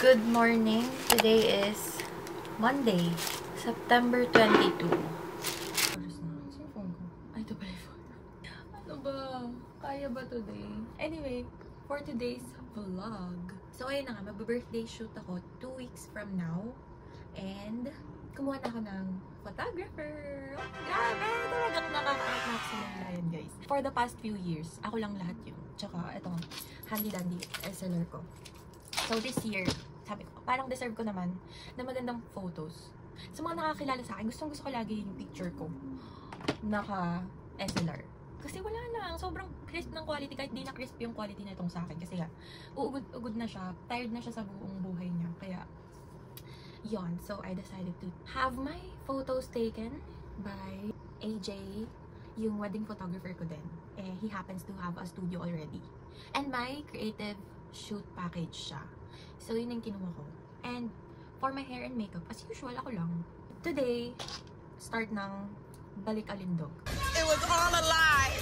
Good morning. Today is Monday, September 22. Saan phone ko? Ay, ito pala yung phone. Ano ba? Kaya ba today? Anyway, for today's vlog. So, ayun na nga, mag-birthday shoot ako 2 weeks from now. And, kumuha na ako ng photographer. Oh, grabe! Talagang nakaka-attract sa mga yan, guys. For the past few years, ako lang lahat yun. Tsaka, itong handy-dandy SLR ko. So, this year, sabi ko, parang deserve ko naman na magandang photos. Sa mga nakakilala sa akin, gustong-gusto ko lagi yung picture ko naka-SLR. Kasi wala lang, sobrang crisp ng quality, kahit di na crisp yung quality na itong sa akin. Kasi nga, uugod na siya, tired na siya sa buong buhay niya. Kaya, yon. So, I decided to have my photos taken by AJ, yung wedding photographer ko din. Eh, he happens to have a studio already. And my creative shoot package siya. So, yun yung kinuha ko. And, for my hair and makeup, as usual, ako lang. Today, start ng Balik Alindog. It was all a lie.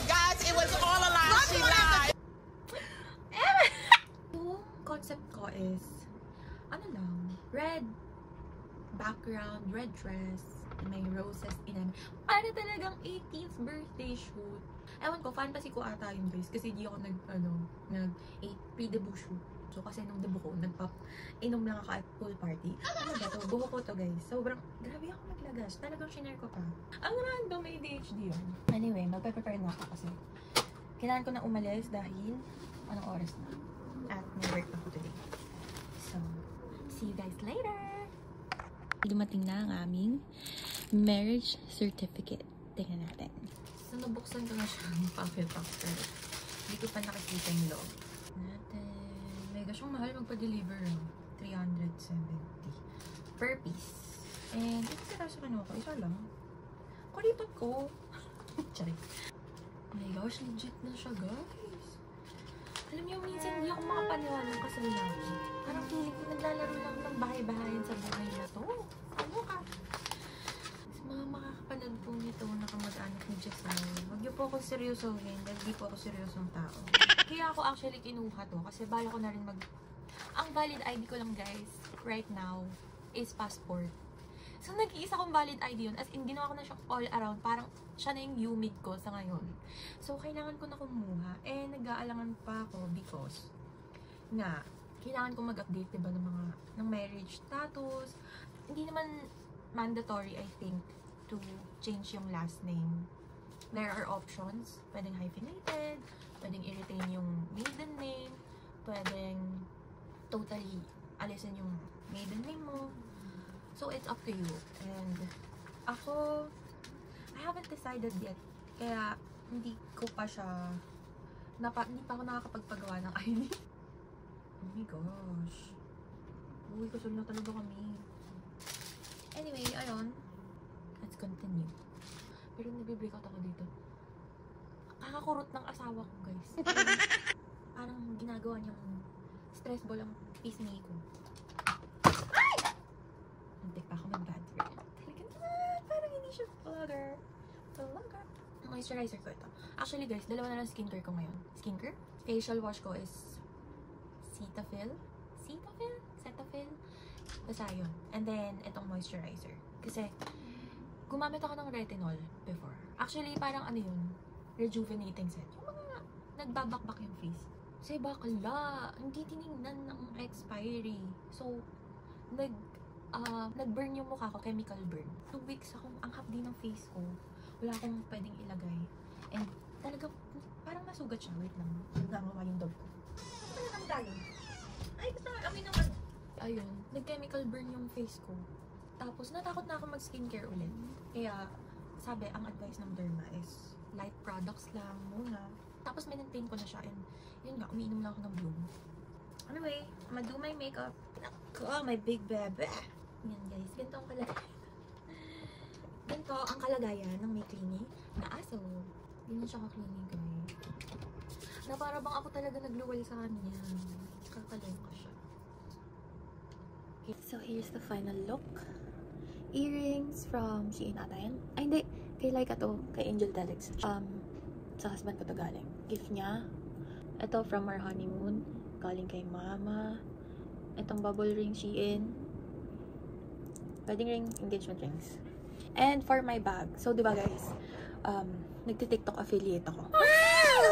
Guys, it was all a lie. She lied. Yung concept ko is, ano lang, red background, red dress, may roses in para talagang 18th birthday shoot. Ewan ko, fantasy ko ata yun, guys. Kasi di ako pre-debut shoot. So, kasi nung debut ko, inom lang ako at pool party. Ano ba to? Buho ko to, guys. Sobrang, grabe ako maglagas. Talagang shinare ko pa. Ang random, may ADHD yun. Anyway, magpe-prepare na ako kasi kailangan ko na umalis dahil anong oras na. At may work ako today. So, see you guys later! Dumating na ang aming marriage certificate. Tingnan natin. So, nabuksan ko na siya ng packet. Hindi ko pa nakikita yung loob. Natin. Mega siyang mahal magpa-deliver. 370 per piece. And, ito sila sa kinuha ko. Isa lang. Kulipat ko. Charik. Oh my gosh, legit na siya, guys. Alam niyo, minsan hindi ako makapaniwala ng kasal natin. Parang feeling ko naglalaro lang ng bahay-bahayan sa buhay na to. Ano ka? Mga makakapanood po nito na kamag-anak ni Giselle. Huwag niyo po ako seryosohin dahil di po ako seryosong tao. Kaya ako actually kinuha to kasi bala ko na rin Ang valid ID ko lang, guys, right now is passport. So, nag-iisa kong valid ID yun. As in, ginawa ko na siya all around. Parang siya na yung UMID ko sa ngayon. So, kailangan ko na kumuha. Eh, nag-aalangan pa ako because nga, kailangan ko mag-update, diba, ng marriage status. Hindi naman mandatory, I think, to change yung last name. There are options. Pwedeng hyphenated, pwedeng i-retain yung maiden name, pwedeng totally alisin yung maiden name mo. So, it's up to you. And ako, I haven't decided yet. Kaya, hindi ko pa siya, hindi pa ako nakakapagpagawa ng ID. Oh my gosh. Uy, kasal na talaga kami. Anyway, ayun. Let's continue. Pero nag-break out ako dito. Kakakurot ng asawa ko, guys. Parang ginagawa niyang stress ball ang pisngi ko. Nantik pa ako mag-bad trip. Parang hindi siya vlogger. Moisturizer ko ito. Actually, guys, dalawa na lang skincare ko ngayon. Skincare. Facial wash ko is Cetaphil. Basta yun. And then, itong moisturizer. Kasi, gumamit ako ng retinol before. Actually, parang ano yun, rejuvenating set. Yung mga nagbabakbak yung face. Kasi bakla, hindi tinignan ng expiry. So, nag-burn yung mukha ko, chemical burn. 2 weeks akong anghap din ng face ko. Wala akong pwedeng ilagay. And talaga, parang nasugat siya. Wait lang, nagawa yung dog ko. Ano naman tayo? Ay, gusto nga kami naman. Ayun, nag-chemical burn yung face ko. Tapos, natakot na ako mag-skincare ulit. Kaya, sabi, ang advice ng derma is light products lang muna. Tapos, maintain ko na siya. And, yun nga, umiinom lang ako ng Bloom. Anyway, I'm gonna do my makeup. Oh, my big bebe. Yan, guys. Ganito ang kalagayan. Ganito ang kalagayan ng may cleaning na aso. Hindi na siya ka-cleaning, guys. Na para bang ako talaga nagluwal sa kanya. Kakaloy ko siya. Okay. So, here's the final look. Earrings from Shein ata yan. Ay, hindi. Kay Laika to. Kay Angel Telex. Sa husband ko to galing. Gift niya. Ito from our honeymoon. Galing kay mama. itong bubble ring Shein. Wedding ring, engagement rings. And for my bag. So, diba guys, nagti-TikTok affiliate ako.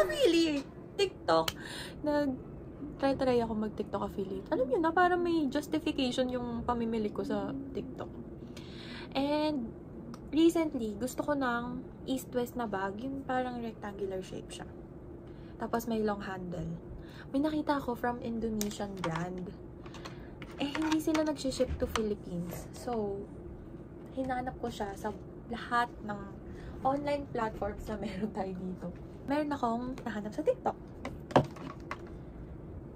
Affiliate! TikTok! Try ako mag-TikTok affiliate. Alam yun na, parang may justification yung pamimili ko sa TikTok. And, recently, gusto ko ng east-west na bag. Yung parang rectangular shape siya. Tapos may long handle. May nakita ako from Indonesian brand. Eh, hindi sila nag-ship to Philippines. So, hinanap ko siya sa lahat ng online platforms na meron tayo dito. Meron akong nahanap sa TikTok.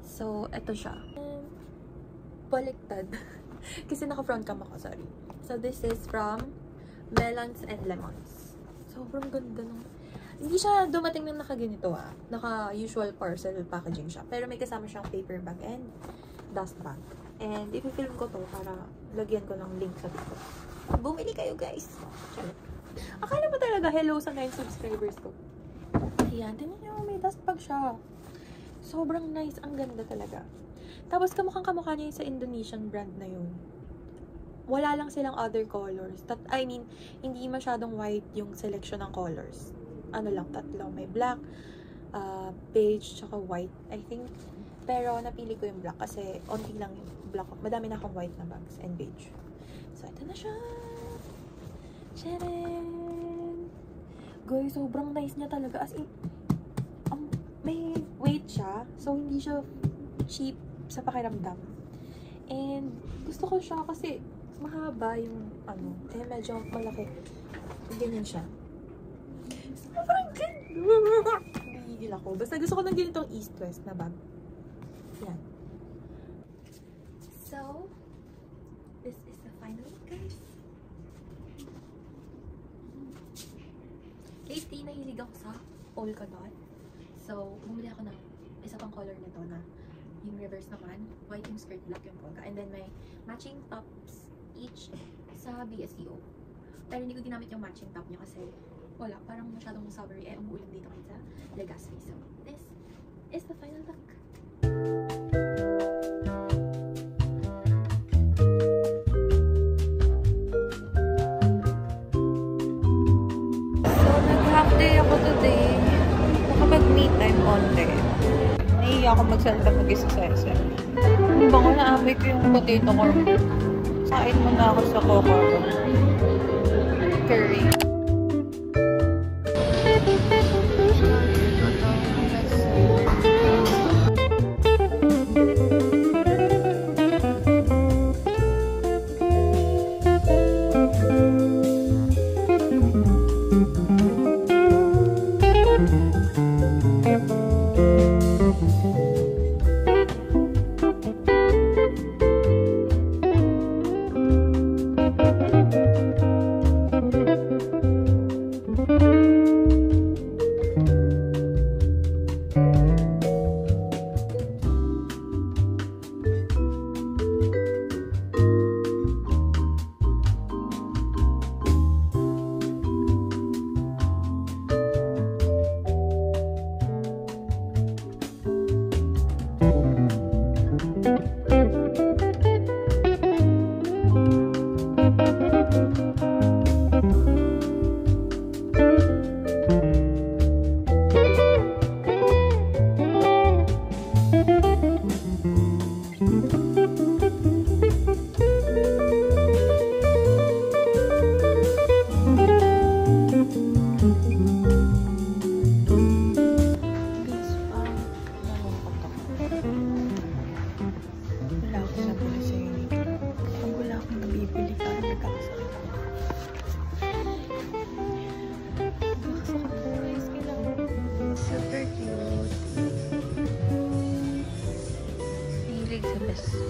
So, eto siya. Baliktad. Kasi naka-front cam ako, sorry. So, this is from Melons and Lemons. Sobrang ganda nung... Hindi siya dumating ng nakaganito Naka-usual parcel packaging siya. Pero may kasama siyang paper bag and dust bag. And i-film ko to para lagyan ko ng link sa TikTok. Bumili kayo guys! Charot. Akala mo talaga hello sa 9 subscribers ko. Ayan, tingnan nyo, may dust bag siya. Sobrang nice, ang ganda talaga. Tapos kamukhang-kamukha niya yung sa Indonesian brand na yun. Wala lang silang other colors. I mean, hindi masyadong white yung selection ng colors. Ano lang, tatlo. May black, beige, tsaka white, I think. Pero napili ko yung black kasi onti lang yung black. Madami na akong white na bags and beige. So, ito na siya. Charan! Guys, sobrang nice niya talaga. As in, may weight siya. So, hindi siya cheap sa pakiramdam. And, gusto ko siya kasi mahaba yung, medyo malaki. Ganyan siya. Sobrang ganda! Nagigil ako. Basta gusto ko ng ganitong east-west na bag. Yan. So, this is the final look, guys. Lately, nahilig ako sa polka dot. So, bumili ako ng isa pang color nito na yung reverse naman. White yung skirt, black yung polka. And then, may matching tops each sa BSEO. Pero hindi ko ginamit yung matching top niya kasi wala, parang masyadong summery. Umuulan dito kayo sa Legazpi. So, this is the final look. Ako today, nakapag-me time only. Naiiyak ako magsalita mag-isa sa SM. Ang bango na amoy ko yung potato corn. Kain mo na ako sa coco curry.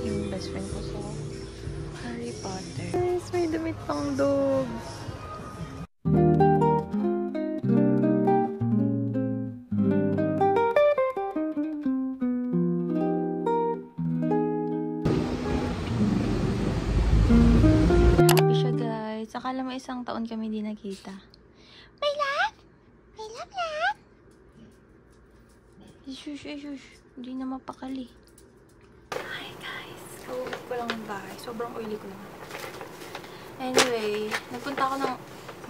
Yung best friend ko sa Harry Potter. Guys, may damit pang dog. Happy siya guys. Akala mo isang taon kami di nakita. My love! My love, love! Shush, shush. Hindi na mapakali. Hi guys! Uwi ko lang ng bahay. Sobrang oily ko naman. Anyway, nagpunta ako ng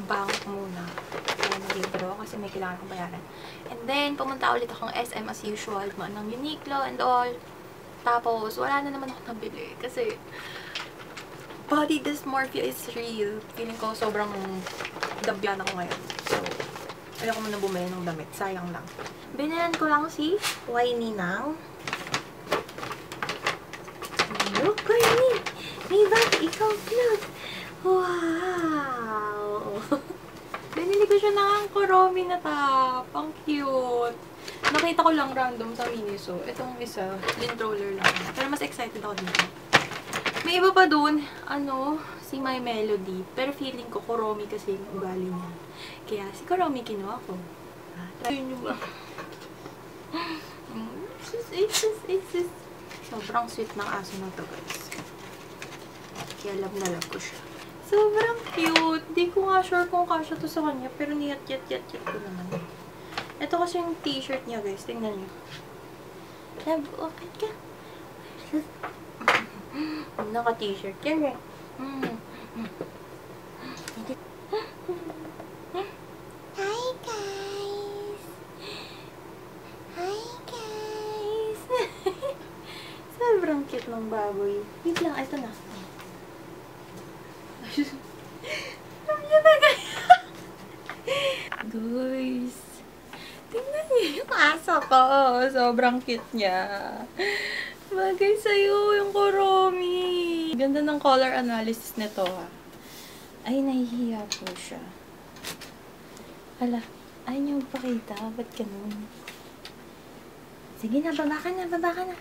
bank muna. Kaya nag-libro kasi may kailangan akong bayaran. And then, pumunta ulit akong SM as usual. Ng Uniqlo and all. Tapos, wala na naman ako nabili. Kasi, body dysmorphia is real. Feeling ko sobrang gabyan ako ngayon. So, ayoko muna bumili ng damit. Sayang lang. Binilan ko lang si Winnie Nang. Look, Winnie! May bag ikaw vlog! Wow! Binili ko siya ng Kuromi na top. Ang cute! Nakita ko lang random sa Miniso. Itong isa, lint roller lang. Pero mas excited ako dito. May iba pa dun, si My Melody. Pero feeling ko, Kuromi kasi yung ugali niya. Kaya si Kuromi kinuha ko. Try nyo ba? Sobrang sweet ng aso na to, guys. Kaya love na love ko siya. Sobrang cute. Di ko nga sure kung kasya to sa kanya. Pero niyat-yat ko naman. Ito kasi yung t-shirt niya, guys. Tingnan niyo. Love, okay ka. Naka-t-shirt yan, eh. Hi, guys! Hi, guys! Sobrang cute ng baboy. Wait lang, ito na. Guys, tingnan niyo yung aso ko. Sobrang cute niya. Bagay sa'yo yung Kuromi. Ganda ng color analysis nito, ha. Ay, nahihiya po siya. Hala, ayaw niyo magpakita. Ba't ganun? Sige na, baba ka na, baba ka na.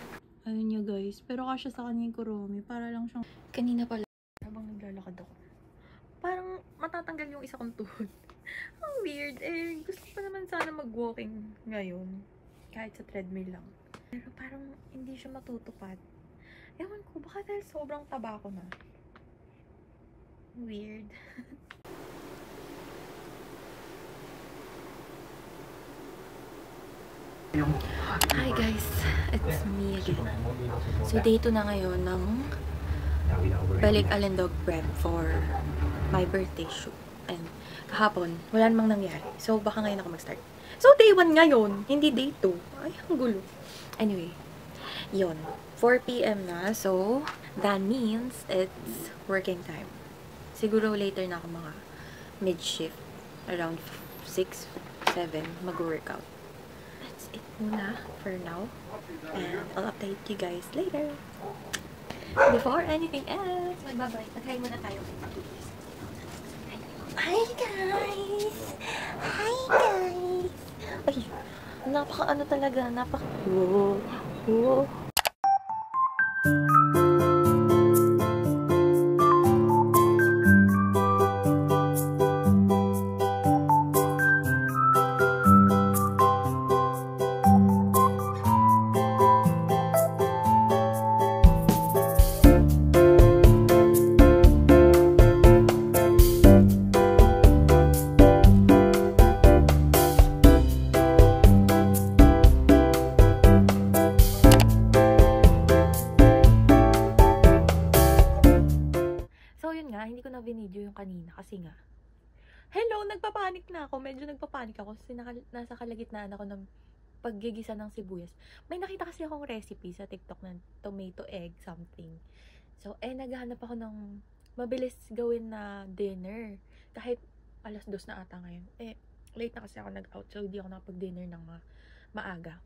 Ayun niyo, guys. Pero kasya sa kanya yung Kuromi. Para lang siyang... Kanina pala, habang naglalakad ako, parang matatanggal yung isa kong tuhod. Ang weird. Eh, gusto pa naman sana mag-walking ngayon. Kahit sa treadmill lang. Pero parang hindi siya matutupad. Ewan ko, baka dahil sobrang taba ko na. Weird. Hi guys, it's me again. So day 2 na ngayon ng balik Alindog prep for my birthday shoot. And kahapon, wala namang nangyari. So baka ngayon ako mag-start. So day 1 ngayon, hindi day 2. Ay, ang gulo. Anyway, yun. 4 PM na. So that means it's working time. Siguro later na ako mga mid-shift. Around 6, 7, mag-workout. That's it muna for now. And I'll update you guys later. Before anything else, bye-bye. Mag-hi muna tayo. Hi guys! Hi guys! Ay, napaka-ano talaga, Whoa! Whoa! Hindi ko na binidyo yung kanina kasi nga hello, nagpapanik na ako. Medyo nagpapanik ako kasi nasa kalagitnaan ako ng paggigisa ng sibuyas. May nakita kasi akong recipe sa TikTok ng tomato egg something. So, naghahanap ako ng mabilis gawin na dinner. Kahit 2:00 na ata ngayon. Late na kasi ako nag-out. So, hindi ako nakapag-dinner ng maaga.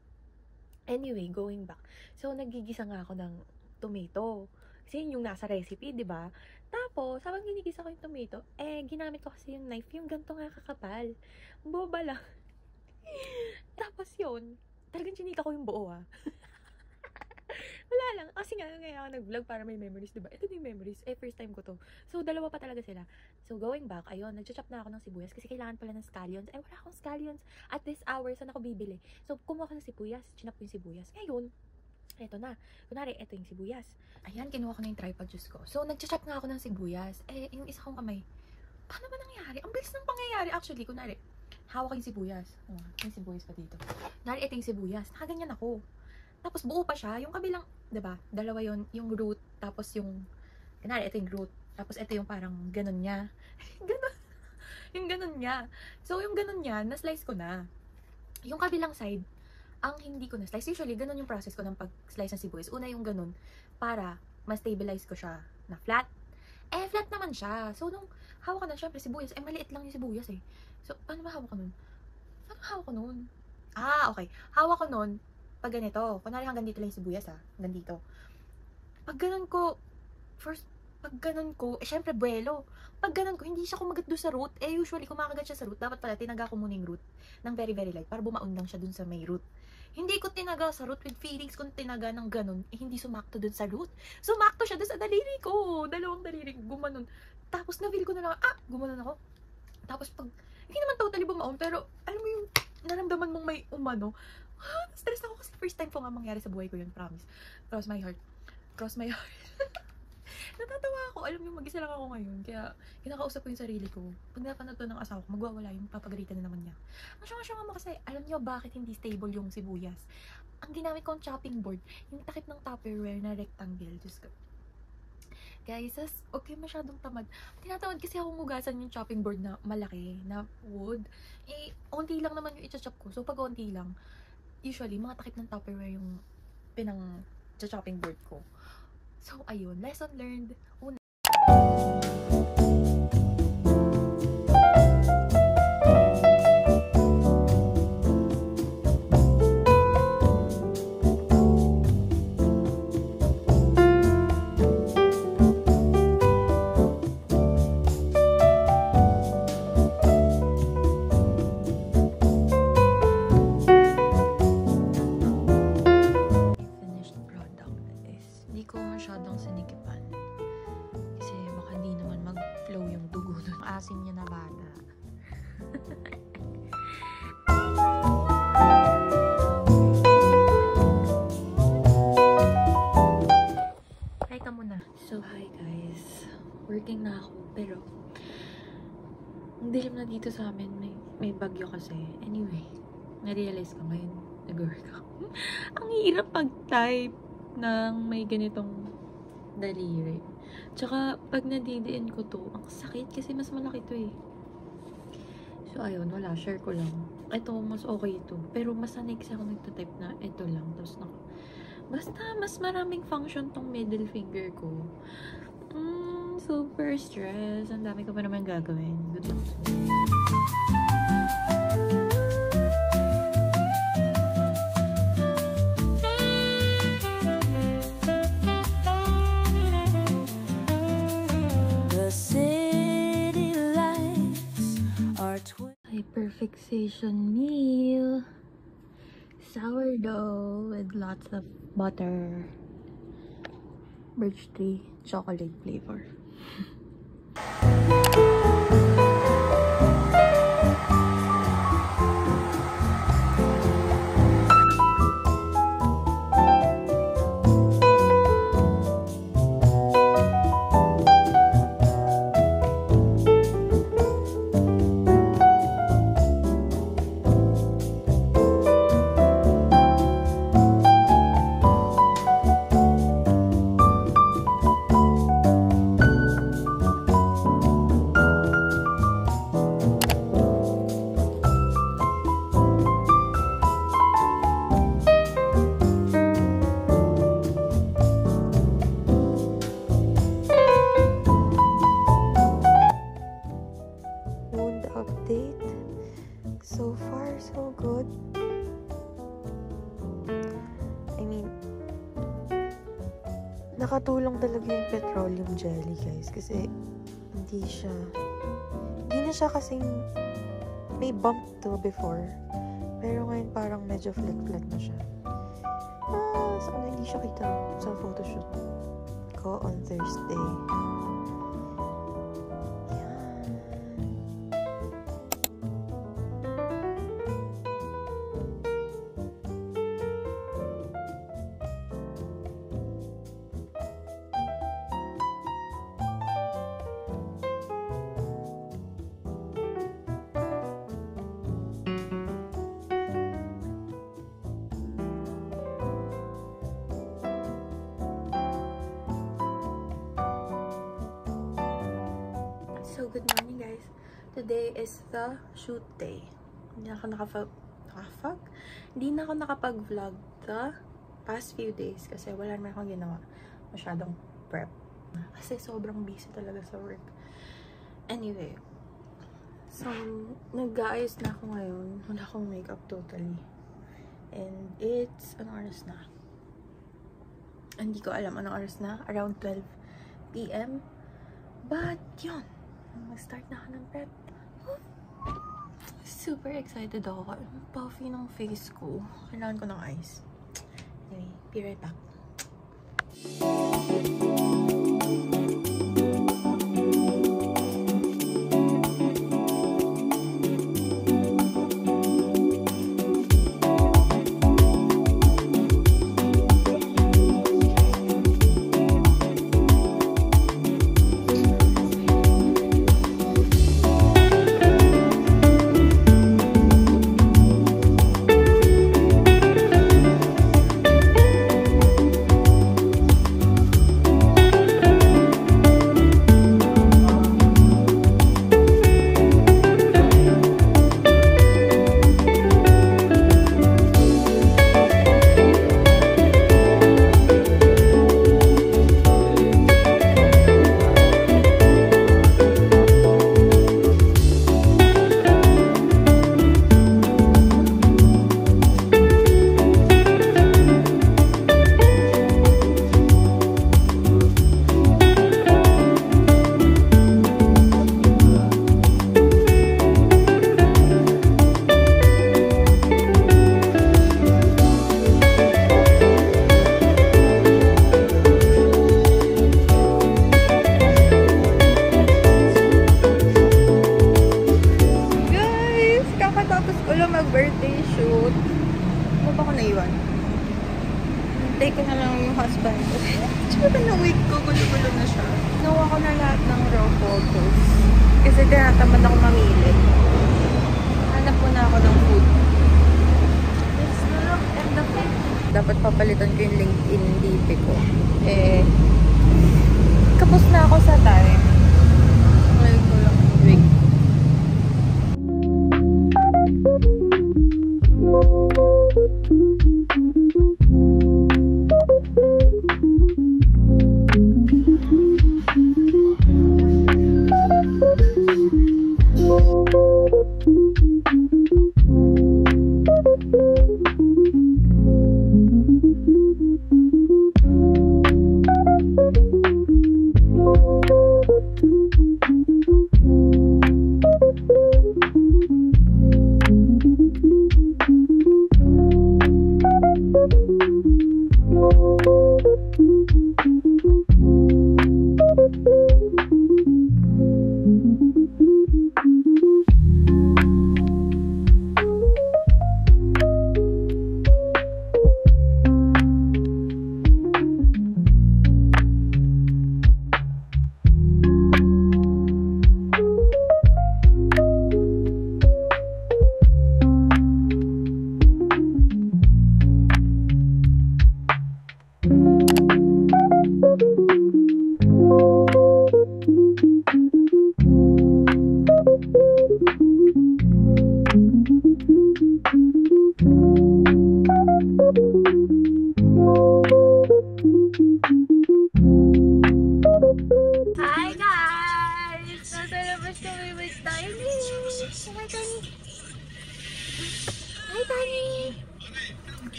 Anyway, going back. So, nagigisa nga ako ng tomato. Kasi yun yung nasa recipe, di ba? Tapos, habang ginigisa ko yung tomato, ginamit ko kasi yung knife, yung ganito nga kakapal. Boba lang. Tapos yun, talagang chinika ko yung buo, Wala lang. Kasi nga ako nag-vlog para may memories, diba? Ito yung memories. First time ko to. So, dalawa pa talaga sila. So, going back, ayun, nag-chop na ako ng sibuyas kasi kailangan pala ng scallions. Wala akong scallions at this hour. Saan ako bibili? So, kumuha ko ng sibuyas. Chinap ko yung sibuyas. Ngayon, eto na. Kunwari, eto yung sibuyas. Ayan, kinuha ko na yung tripod juice ko. So, nag-chop nga ako ng sibuyas. Yung isa kong kamay, paano ba nangyari? Ang bilis ng pangyayari. Actually, kunwari, hawak yung sibuyas. Yung sibuyas pa dito. Kunwari, eto yung sibuyas. Nakaganyan ako. Tapos, buo pa siya. Yung kabilang, diba? Dalawa yon, yung root, Tapos yung, kunwari, ito yung root. Tapos ito yung parang ganun niya. Ganun. Yung ganun niya. So, yung ganun niya, na-slice ko na. Yung kabilang side, ang hindi ko na-slice. Usually, ganun yung process ko ng pag-slice ng sibuyas. Una yung ganun, para ma-stabilize ko siya na flat. Flat naman siya. So, nung hawak ko na, syempre, sibuyas, maliit lang yung sibuyas eh. So, paano ba hawak ko nun? Paano hawak ko nun? Okay. Hawak ko nun, pag ganito. Kunwari hanggang dito lang yung sibuyas hanggang dito. Pag ganun ko, pag ganun ko, syempre, buwelo. Pag ganun ko, hindi siya kumagat doon sa root. Usually, kumakagat siya sa root. Dapat pala, tinaga ko muna yung root ng very, very light para bumaon lang siya doon sa may root. Hindi ko tinaga sa root with feelings. Kung tinaga ng ganun, hindi sumakto doon sa root. Sumakto siya doon sa daliri ko. Dalawang daliri ko, gumanon. Tapos, na-feel ko na lang, gumanon ako. Tapos, hindi naman totally bumaon, pero, alam mo yung, naramdaman mong may umano. Stress ako kasi first time ko nga mangyari sa buhay ko yun, promise. Cross my heart. Natatawa ako. Alam niyo, mag-isa lang ako ngayon. Kaya, kinakausap ko yung sarili ko. Pag napanood to ng asawa ko, magwawala yung papagalitan na naman niya. Masya mo kasi, alam niyo bakit hindi stable yung sibuyas? Ang ginamit kong chopping board, yung takip ng Tupperware na rectangle. Diyos ko. Guys, okay, masyadong tamad. Tinatawad kasi akong hugasan yung chopping board na malaki, na wood. Onti lang naman yung i-chop ko. So, pag onti lang, usually, mga takip ng Tupperware yung chopping board ko. So, ayun. Lesson learned. Una. Masyadong sinikipan kasi baka di naman mag-flow yung dugo doon. Asim niya na bata. Hi ka muna. So, hi guys. Working na ako, pero ang dilim na dito sa amin. May bagyo kasi. Anyway, na-realize ko ngayon, nag-work ako. Ang hirap pag-type ng may ganitong daliri. Tsaka, pag nadidiin ko to, ang sakit kasi mas malaki to eh. So, ayun, wala. Share ko lang. Ito, mas okay ito. Pero, mas sanay kasi ako nagtatype na ito lang. Tapos, basta, mas maraming function tong middle finger ko. Super stress. Ang dami ko pa naman gagawin. Good luck. Fixation meal, sourdough with lots of butter, birch tree chocolate flavor. So far, so good. I mean, nakatulong talaga yung petroleum jelly, guys. Kasi, hindi na siya kasing may bump to before. Pero ngayon parang medyo flat na siya. Sana hindi siya kita sa photoshoot ko on Thursday. is the shoot day. Hindi na ako Hindi na ako nakapag-vlog the past few days kasi wala naman akong ginawa. Masyadong prep. Kasi sobrang busy talaga sa work. Anyway, so, nag-aayos na ako ngayon. Wala akong makeup totally. And it's, anong oras na? Hindi ko alam anong oras na. Around 12 PM. But, yun. Mag-start na ako ng prep. Super excited ako. Ang puffy ng face ko. Kailangan ko ng ice. Anyway, be right back. Mag-birthday shoot. Ano ba ako naiwan? Hintay ko na lang yung husband ko. Tsaka na wig ko, gulo-gulo na siya. Nawa ko na lahat ng raw photos. Kasi tinatamad ako mamili. Hanap ko na ako ng food. Let's look at the pic. Dapat papalitan ko yung LinkedIn DP ko. Kapos na ako sa time. Ngayon ko lang yung wig.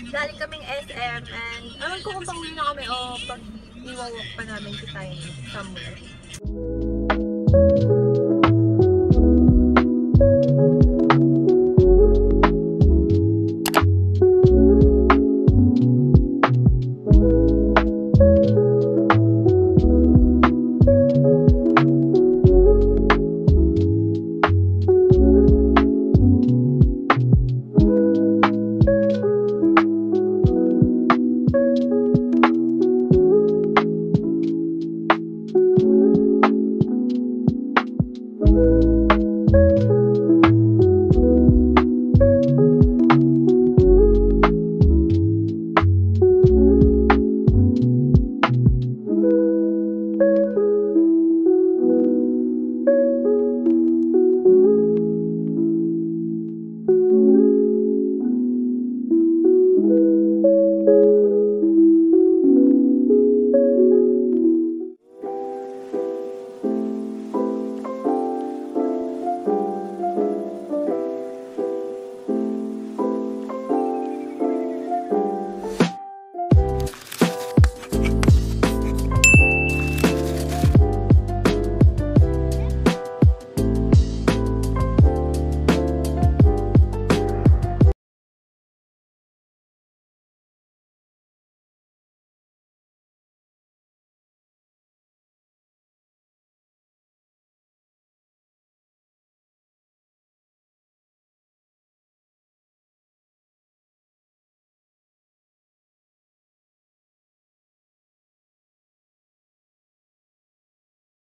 Galing kaming SM and alam ko kung pang-uwi na kami o pag iwawalk pa namin si Tiny somewhere.